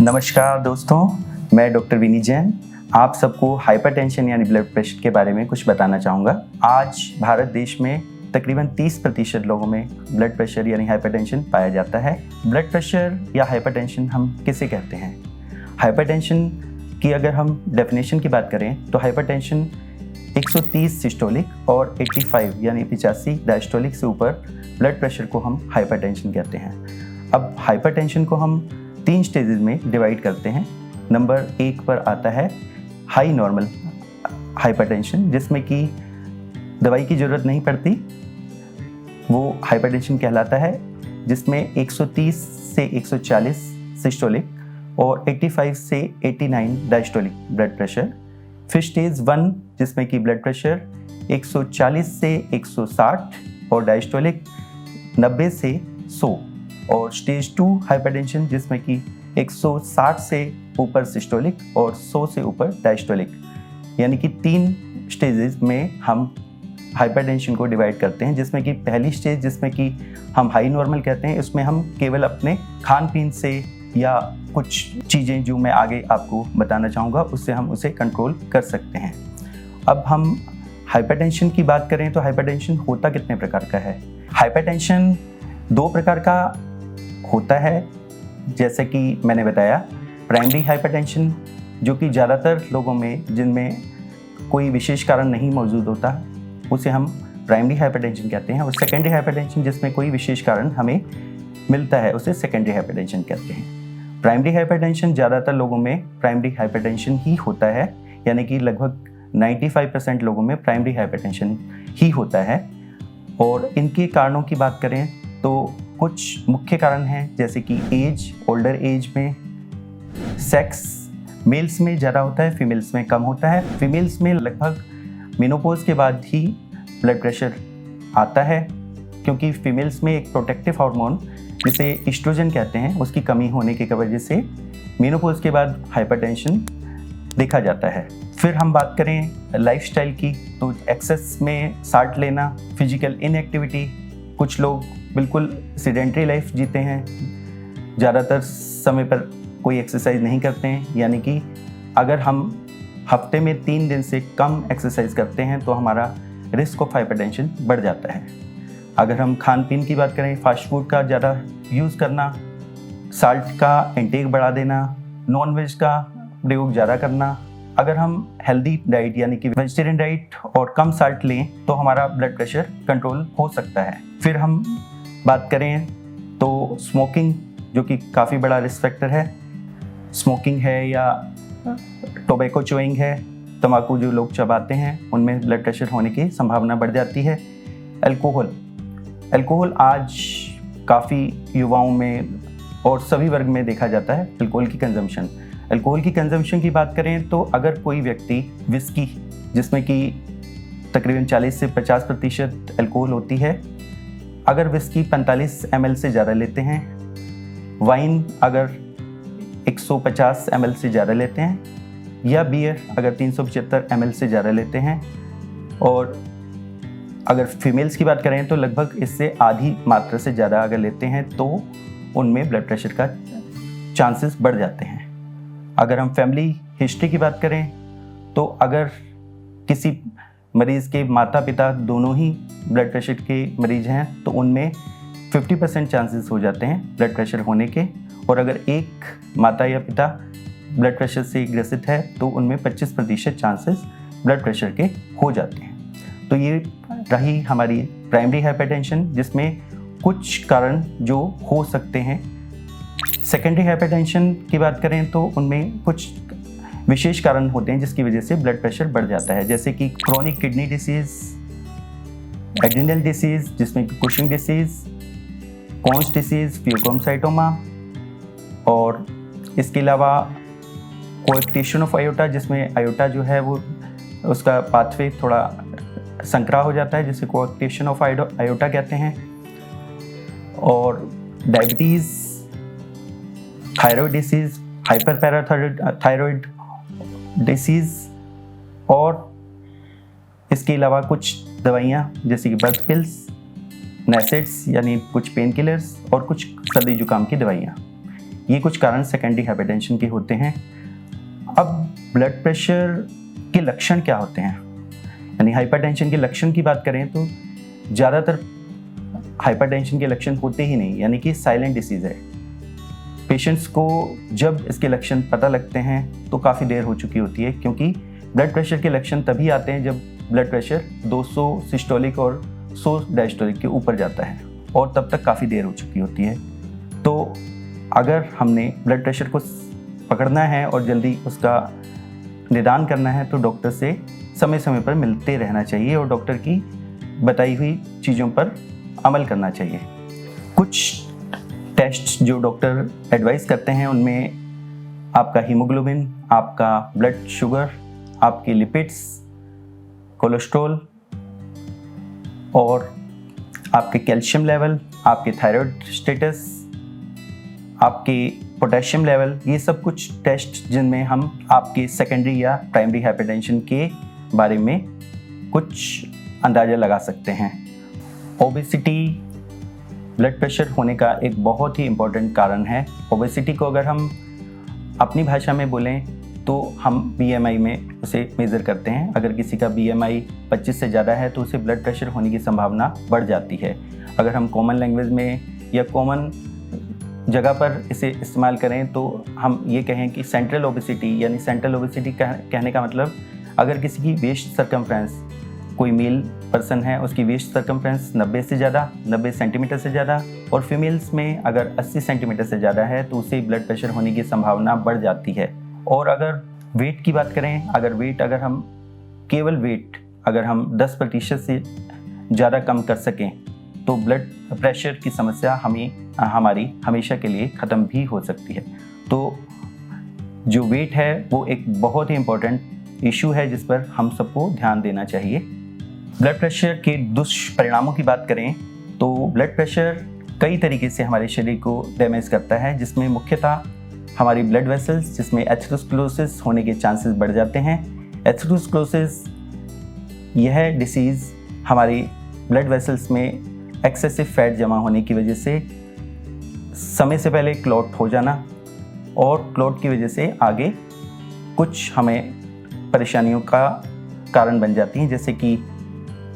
नमस्कार दोस्तों, मैं डॉक्टर विनी जैन आप सबको हाइपरटेंशन यानी ब्लड प्रेशर के बारे में कुछ बताना चाहूँगा। आज भारत देश में तकरीबन 30% लोगों में ब्लड प्रेशर यानी हाइपरटेंशन पाया जाता है। ब्लड प्रेशर या हाइपरटेंशन हम किसे कहते हैं? हाइपरटेंशन की अगर हम डेफिनेशन की बात करें तो हाइपरटेंशन 130 सिस्टोलिक और 85 यानी 85 डायस्टोलिक से ऊपर ब्लड प्रेशर को हम हाइपरटेंशन कहते हैं। अब हाइपरटेंशन को हम 3 स्टेजेस में डिवाइड करते हैं। नंबर 1 पर आता है हाई नॉर्मल हाइपरटेंशन, जिसमें कि दवाई की ज़रूरत नहीं पड़ती, वो हाइपरटेंशन कहलाता है, जिसमें 130 से 140 सिस्टोलिक और 85 से 89 डायस्टोलिक ब्लड प्रेशर। फिर स्टेज 1 जिसमें कि ब्लड प्रेशर 140 से 160 और डायस्टोलिक 90 से 100, और स्टेज 2 हाइपरटेंशन जिसमें कि 160 से ऊपर सिस्टोलिक और 100 से ऊपर डायस्टोलिक, यानी कि 3 स्टेजेस में हम हाइपरटेंशन को डिवाइड करते हैं। जिसमें कि पहली स्टेज जिसमें कि हम हाई नॉर्मल कहते हैं, इसमें हम केवल अपने खान पीन से या कुछ चीज़ें जो मैं आगे आपको बताना चाहूँगा उससे हम उसे कंट्रोल कर सकते हैं। अब हम हाइपरटेंशन की बात करें तो हाइपरटेंशन होता कितने प्रकार का है? हाइपरटेंशन 2 प्रकार का होता है, जैसे कि मैंने बताया प्राइमरी हाइपरटेंशन, जो कि ज़्यादातर लोगों में जिनमें कोई विशेष कारण नहीं मौजूद होता उसे हम प्राइमरी हाइपरटेंशन कहते हैं, और सेकेंडरी हाइपरटेंशन जिसमें कोई विशेष कारण हमें मिलता है उसे सेकेंडरी हाइपरटेंशन कहते हैं। प्राइमरी हाइपरटेंशन ज़्यादातर लोगों में प्राइमरी हाइपरटेंशन ही होता है, यानी कि लगभग 95% लोगों में प्राइमरी हाइपरटेंशन ही होता है। और इनके कारणों की बात करें तो कुछ मुख्य कारण हैं, जैसे कि एज, ओल्डर एज में, सेक्स मेल्स में ज़्यादा होता है, फीमेल्स में कम होता है। फीमेल्स में लगभग मेनोपॉज के बाद ही ब्लड प्रेशर आता है, क्योंकि फीमेल्स में एक प्रोटेक्टिव हार्मोन जिसे एस्ट्रोजन कहते हैं उसकी कमी होने की वजह से मेनोपॉज के बाद हाइपरटेंशन देखा जाता है। फिर हम बात करें लाइफस्टाइल की, तो एक्सेस में साल्ट लेना, फिजिकल इनएक्टिविटी, कुछ लोग बिल्कुल सीडेंट्री लाइफ जीते हैं, ज़्यादातर समय पर कोई एक्सरसाइज नहीं करते हैं, यानी कि अगर हम हफ्ते में 3 दिन से कम एक्सरसाइज करते हैं तो हमारा रिस्क ऑफ हाइपरटेंशन बढ़ जाता है। अगर हम खान पीन की बात करें, फास्ट फूड का ज़्यादा यूज़ करना, साल्ट का इंटेक बढ़ा देना, नॉन वेज का प्रयोग ज़्यादा करना, अगर हम हेल्दी डाइट यानी कि वेजिटेरियन डाइट और कम साल्ट लें तो हमारा ब्लड प्रेशर कंट्रोल हो सकता है। फिर हम बात करें तो स्मोकिंग, जो कि काफ़ी बड़ा रिस्क फैक्टर है, स्मोकिंग है या टोबैको चोइंग है, तंबाकू जो लोग चबाते हैं उनमें ब्लड प्रेशर होने की संभावना बढ़ जाती है। अल्कोहल आज काफ़ी युवाओं में और सभी वर्ग में देखा जाता है अल्कोहल की कंजम्पशन की बात करें तो अगर कोई व्यक्ति विस्की, जिसमें कि तकरीबन 40 से 50% अल्कोहल होती है, अगर विस्की 45 ml से ज़्यादा लेते हैं, वाइन अगर 150 ml से ज़्यादा लेते हैं, या बियर अगर 375 ml से ज़्यादा लेते हैं, और अगर फीमेल्स की बात करें तो लगभग इससे आधी मात्रा से ज़्यादा अगर लेते हैं तो उनमें ब्लड प्रेशर का चांसेस बढ़ जाते हैं। अगर हम फैमिली हिस्ट्री की बात करें तो अगर किसी मरीज़ के माता पिता दोनों ही ब्लड प्रेशर के मरीज हैं तो उनमें 50% चांसेस हो जाते हैं ब्लड प्रेशर होने के, और अगर एक माता या पिता ब्लड प्रेशर से ग्रसित है तो उनमें 25% चांसेस ब्लड प्रेशर के हो जाते हैं। तो ये रही हमारी प्राइमरी हाइपरटेंशन, जिसमें कुछ कारण जो हो सकते हैं। सेकेंडरी हाइपरटेंशन की बात करें तो उनमें कुछ विशेष कारण होते हैं जिसकी वजह से ब्लड प्रेशर बढ़ जाता है, जैसे कि chronic kidney disease, adrenal disease जिसमें कुशिंग डिसीज़, कॉन्स डिसीज़, फियोक्रोमसाइटोमा, और इसके अलावा कोएक्टेशन ऑफ आयोटा, जिसमें आयोटा जो है वो उसका पाथवे थोड़ा संकरा हो जाता है, जिसे कोएक्टेशन ऑफ आयोटा कहते हैं, और डायबिटीज़, थायराइड डिसीज़, हाइपरपैराथायरॉयड डिसीज़, और इसके अलावा कुछ दवाइयाँ जैसे कि बर्थ पिल्स, नेसेट्स यानी कुछ पेन किलर्स, और कुछ सर्दी जुकाम की दवाइयाँ। ये कुछ कारण सेकेंडरी हाइपरटेंशन के होते हैं। अब ब्लड प्रेशर के लक्षण क्या होते हैं, यानी हाइपरटेंशन के लक्षण की बात करें तो ज़्यादातर हाइपरटेंशन के लक्षण होते ही नहीं, यानी कि साइलेंट डिसीज़ है। पेशेंट्स को जब इसके लक्षण पता लगते हैं तो काफ़ी देर हो चुकी होती है, क्योंकि ब्लड प्रेशर के लक्षण तभी आते हैं जब ब्लड प्रेशर 200 सिस्टोलिक और 100 डायस्टोलिक के ऊपर जाता है, और तब तक काफ़ी देर हो चुकी होती है। तो अगर हमने ब्लड प्रेशर को पकड़ना है और जल्दी उसका निदान करना है तो डॉक्टर से समय समय पर मिलते रहना चाहिए और डॉक्टर की बताई हुई चीज़ों पर अमल करना चाहिए। कुछ टेस्ट जो डॉक्टर एडवाइस करते हैं उनमें आपका हीमोग्लोबिन, आपका ब्लड शुगर, आपके लिपिड्स, कोलेस्ट्रॉल और आपके कैल्शियम लेवल, आपके थायराइड स्टेटस, आपके पोटेशियम लेवल, ये सब कुछ टेस्ट जिनमें हम आपके सेकेंडरी या प्राइमरी हाइपरटेंशन के बारे में कुछ अंदाज़ा लगा सकते हैं। ओबेसिटी ब्लड प्रेशर होने का एक बहुत ही इम्पोर्टेंट कारण है। ओबेसिटी को अगर हम अपनी भाषा में बोलें तो हम BMI में उसे मेज़र करते हैं। अगर किसी का BMI 25 से ज़्यादा है तो उसे ब्लड प्रेशर होने की संभावना बढ़ जाती है। अगर हम कॉमन लैंग्वेज में या कॉमन जगह पर इसे इस्तेमाल करें तो हम ये कहें कि सेंट्रल ओबेसिटी, यानी सेंट्रल ओबेसिटी कहने का मतलब अगर किसी की वेस्ट सर्कमफ्रेंस, कोई मेल पर्सन है उसकी वेस्ट सर्कमफ्रेंस 90 से ज़्यादा, 90 सेंटीमीटर से ज़्यादा, और फीमेल्स में अगर 80 सेंटीमीटर से ज़्यादा है तो उसे ब्लड प्रेशर होने की संभावना बढ़ जाती है। और अगर वेट की बात करें, अगर हम केवल वेट अगर हम 10% से ज़्यादा कम कर सकें तो ब्लड प्रेशर की समस्या हमारी हमेशा के लिए ख़त्म भी हो सकती है। तो जो वेट है वो एक बहुत ही इम्पोर्टेंट इशू है जिस पर हम सबको ध्यान देना चाहिए। ब्लड प्रेशर के दुष्परिणामों की बात करें तो ब्लड प्रेशर कई तरीके से हमारे शरीर को डैमेज करता है, जिसमें मुख्यतः हमारी ब्लड वेसल्स, जिसमें एथेरोस्क्लेरोसिस होने के चांसेस बढ़ जाते हैं। एथेरोस्क्लेरोसिस यह डिसीज़ हमारी ब्लड वेसल्स में एक्सेसिव फैट जमा होने की वजह से समय से पहले क्लॉट हो जाना, और क्लॉट की वजह से आगे कुछ हमें परेशानियों का कारण बन जाती हैं, जैसे कि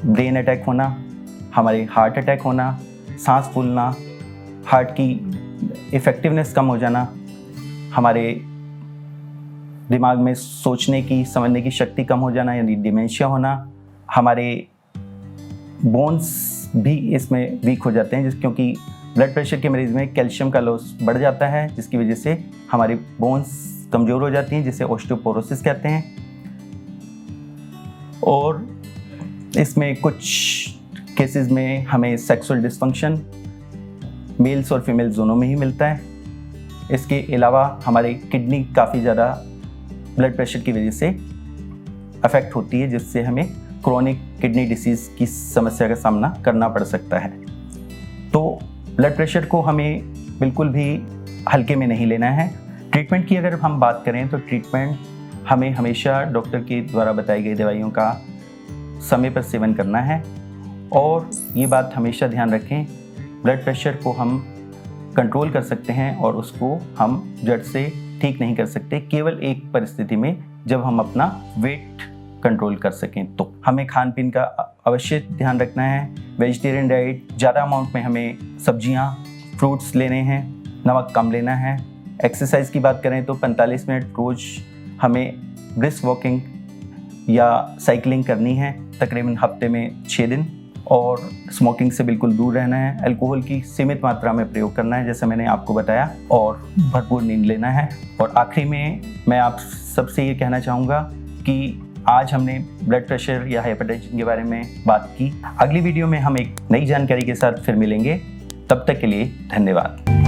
ब्रेन अटैक होना, हमारे हार्ट अटैक होना, सांस फूलना, हार्ट की इफ़ेक्टिवनेस कम हो जाना, हमारे दिमाग में सोचने की, समझने की शक्ति कम हो जाना यानी डिमेंशिया होना, हमारे बोन्स भी इसमें वीक हो जाते हैं क्योंकि ब्लड प्रेशर के मरीज़ में कैल्शियम का लॉस बढ़ जाता है, जिसकी वजह से हमारी बोन्स कमज़ोर हो जाती हैं, जिसे ऑस्टियोपोरोसिस कहते हैं। और इसमें कुछ केसेस में हमें सेक्सुअल डिसफंक्शन मेल्स और फीमेल्स दोनों में ही मिलता है। इसके अलावा हमारी किडनी काफ़ी ज़्यादा ब्लड प्रेशर की वजह से अफेक्ट होती है, जिससे हमें क्रोनिक किडनी डिसीज़ की समस्या का सामना करना पड़ सकता है। तो ब्लड प्रेशर को हमें बिल्कुल भी हल्के में नहीं लेना है। ट्रीटमेंट की अगर हम बात करें तो ट्रीटमेंट हमें हमेशा डॉक्टर के द्वारा बताई गई दवाइयों का समय पर सेवन करना है, और ये बात हमेशा ध्यान रखें, ब्लड प्रेशर को हम कंट्रोल कर सकते हैं और उसको हम जड़ से ठीक नहीं कर सकते, केवल एक परिस्थिति में जब हम अपना वेट कंट्रोल कर सकें। तो हमें खान पीन का अवश्य ध्यान रखना है। वेजिटेरियन डाइट, ज़्यादा अमाउंट में हमें सब्जियां, फ्रूट्स लेने हैं, नमक कम लेना है। एक्सरसाइज की बात करें तो 45 मिनट रोज़ हमें ब्रिस्क वॉकिंग या साइकिलिंग करनी है, तकरीबन हफ्ते में 6 दिन। और स्मोकिंग से बिल्कुल दूर रहना है। अल्कोहल की सीमित मात्रा में प्रयोग करना है, जैसे मैंने आपको बताया, और भरपूर नींद लेना है। और आखिरी में मैं आप सबसे ये कहना चाहूँगा कि आज हमने ब्लड प्रेशर या हाइपरटेंशन के बारे में बात की। अगली वीडियो में हम एक नई जानकारी के साथ फिर मिलेंगे। तब तक के लिए धन्यवाद।